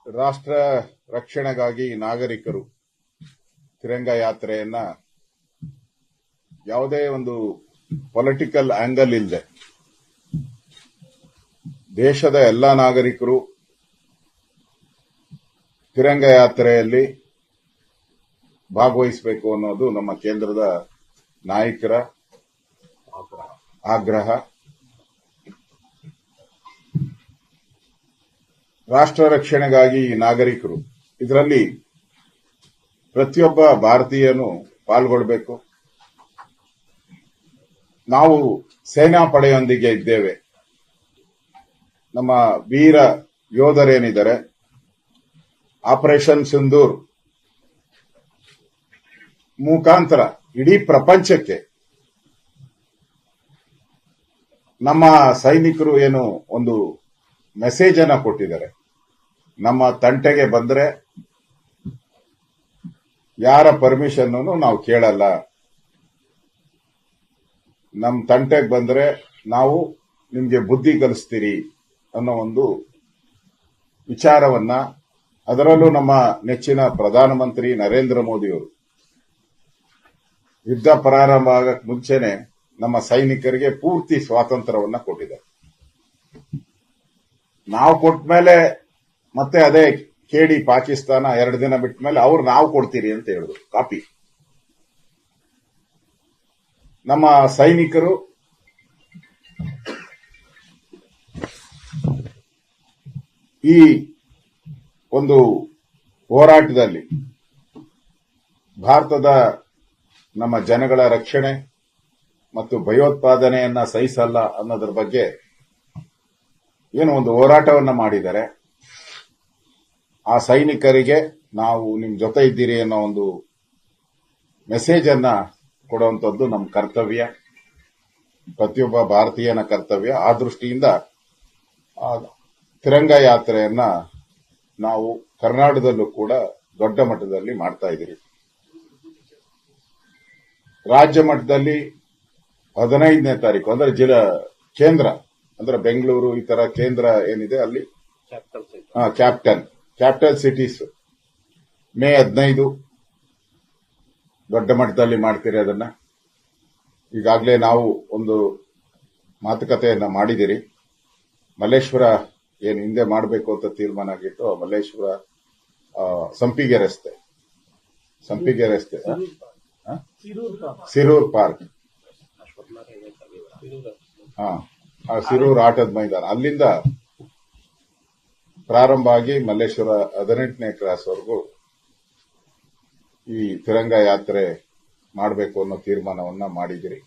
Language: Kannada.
ರಾಷ್ಟ್ರ ರಕ್ಷಣೆಗಾಗಿ ನಾಗರಿಕರು ತಿರಂಗ ಯಾತ್ರೆಯನ್ನ ಯಾವುದೇ ಒಂದು ಪೊಲಿಟಿಕಲ್ ಆಂಗಲ್ ಇಲ್ಲದೆ ದೇಶದ ಎಲ್ಲಾ ನಾಗರಿಕರು ತಿರಂಗ ಯಾತ್ರೆಯಲ್ಲಿ ಭಾಗವಹಿಸಬೇಕು ಅನ್ನೋದು ನಮ್ಮ ಕೇಂದ್ರದ ನಾಯಕರ ಆಗ್ರಹ. ರಾಷ್ಟ್ರ ರಕ್ಷಣೆಗಾಗಿ ನಾಗರಿಕರು ಇದರಲ್ಲಿ ಪ್ರತಿಯೊಬ್ಬ ಭಾರತೀಯನು ಪಾಲ್ಗೊಳ್ಳಬೇಕು. ನಾವು ಸೇನಾ ಪಡೆಯೊಂದಿಗೆ ಇದ್ದೇವೆ. ನಮ್ಮ ವೀರ ಯೋಧರೇನಿದ್ದಾರೆ, ಆಪರೇಷನ್ ಸಿಂಧೂರ್ ಮುಖಾಂತರ ಇಡೀ ಪ್ರಪಂಚಕ್ಕೆ ನಮ್ಮ ಸೈನಿಕರು ಏನು ಒಂದು ಮೆಸೇಜ್ ಅನ್ನ ಕೊಟ್ಟಿದ್ದಾರೆ. ನಮ್ಮ ತಂಟೆಗೆ ಬಂದ್ರೆ ಯಾರ ಪರ್ಮಿಷನ್ ನಾವು ಕೇಳಲ್ಲ, ನಮ್ಮ ತಂಟೆಗೆ ಬಂದ್ರೆ ನಾವು ನಿಮ್ಗೆ ಬುದ್ಧಿ ಕಲಿಸ್ತೀರಿ ಅನ್ನೋ ಒಂದು ವಿಚಾರವನ್ನ, ಅದರಲ್ಲೂ ನಮ್ಮ ನೆಚ್ಚಿನ ಪ್ರಧಾನಮಂತ್ರಿ ನರೇಂದ್ರ ಮೋದಿಯವರು ಯುದ್ಧ ಪ್ರಾರಂಭ ಆಗಕ್ಕೆ ಮುಂಚೆನೆ ನಮ್ಮ ಸೈನಿಕರಿಗೆ ಪೂರ್ತಿ ಸ್ವಾತಂತ್ರ್ಯವನ್ನ ಕೊಟ್ಟಿದ್ದಾರೆ. ನಾವು ಕೊಟ್ಟ ಮೇಲೆ ಮತ್ತೆ ಅದೇ ಕೇಳಿ ಪಾಕಿಸ್ತಾನ 2 ದಿನ ಬಿಟ್ಟ ಮೇಲೆ ಅವ್ರು ನಾವು ಕೊಡ್ತೀರಿ ಅಂತ ಹೇಳಿದ್ರು. ಕಾಪಿ. ನಮ್ಮ ಸೈನಿಕರು ಈ ಒಂದು ಹೋರಾಟದಲ್ಲಿ ಭಾರತದ ನಮ್ಮ ಜನಗಳ ರಕ್ಷಣೆ ಮತ್ತು ಭಯೋತ್ಪಾದನೆಯನ್ನ ಸಹಿಸಲ್ಲ ಅನ್ನೋದ್ರ ಬಗ್ಗೆ ಏನು ಒಂದು ಹೋರಾಟವನ್ನ ಮಾಡಿದ್ದಾರೆ. ಆ ಸೈನಿಕರಿಗೆ ನಾವು ನಿಮ್ ಜೊತೆ ಇದ್ದೀರಿ ಅನ್ನೋ ಒಂದು ಮೆಸೇಜ್ ಅನ್ನ ಕೊಡುವಂತದ್ದು ನಮ್ಮ ಕರ್ತವ್ಯ, ಪ್ರತಿಯೊಬ್ಬ ಭಾರತೀಯನ ಕರ್ತವ್ಯ. ಆ ದೃಷ್ಟಿಯಿಂದ ತಿರಂಗ ಯಾತ್ರೆಯನ್ನ ನಾವು ಕರ್ನಾಟಕದಲ್ಲೂ ಕೂಡ ದೊಡ್ಡ ಮಟ್ಟದಲ್ಲಿ ಮಾಡ್ತಾ ಇದ್ದೀರಿ. ರಾಜ್ಯ ಮಟ್ಟದಲ್ಲಿ 15ನೇ ತಾರೀಕು ಅಂದ್ರೆ ಕೇಂದ್ರ ಅಂದ್ರೆ ಬೆಂಗಳೂರು ಈ ತರ ಕೇಂದ್ರ ಏನಿದೆ ಅಲ್ಲಿ ಕ್ಯಾಪಿಟಲ್ ಸಿಟೀಸ್ ಮೇ 15 ದೊಡ್ಡ ಮಟ್ಟದಲ್ಲಿ ಮಾಡ್ತೀರಿ. ಅದನ್ನ ಈಗಾಗಲೇ ನಾವು ಒಂದು ಮಾತುಕತೆಯನ್ನ ಮಾಡಿದಿರಿ. ಮಲ್ಲೇಶ್ವರ ಏನು ಹಿಂದೆ ಮಾಡಬೇಕು ಅಂತ ತೀರ್ಮಾನ ಆಗಿತ್ತು, ಮಲ್ಲೇಶ್ವರ ಸಂಪಿಗೆ ರಸ್ತೆ ಸಿರೂರ್ ಪಾರ್ಕ್, ಸಿರೂರ್ ಆಟದ ಮೈದಾನ, ಅಲ್ಲಿಂದ ಪ್ರಾರಂಭ ಆಗಿ ಮಲ್ಲೇಶ್ವರ 18ನೇ ಕ್ರಾಸ್ವರೆಗೂ ಈ ತಿರಂಗ ಯಾತ್ರೆ ಮಾಡಬೇಕು ಅನ್ನೋ ತೀರ್ಮಾನವನ್ನ ಮಾಡಿದಿರಿ.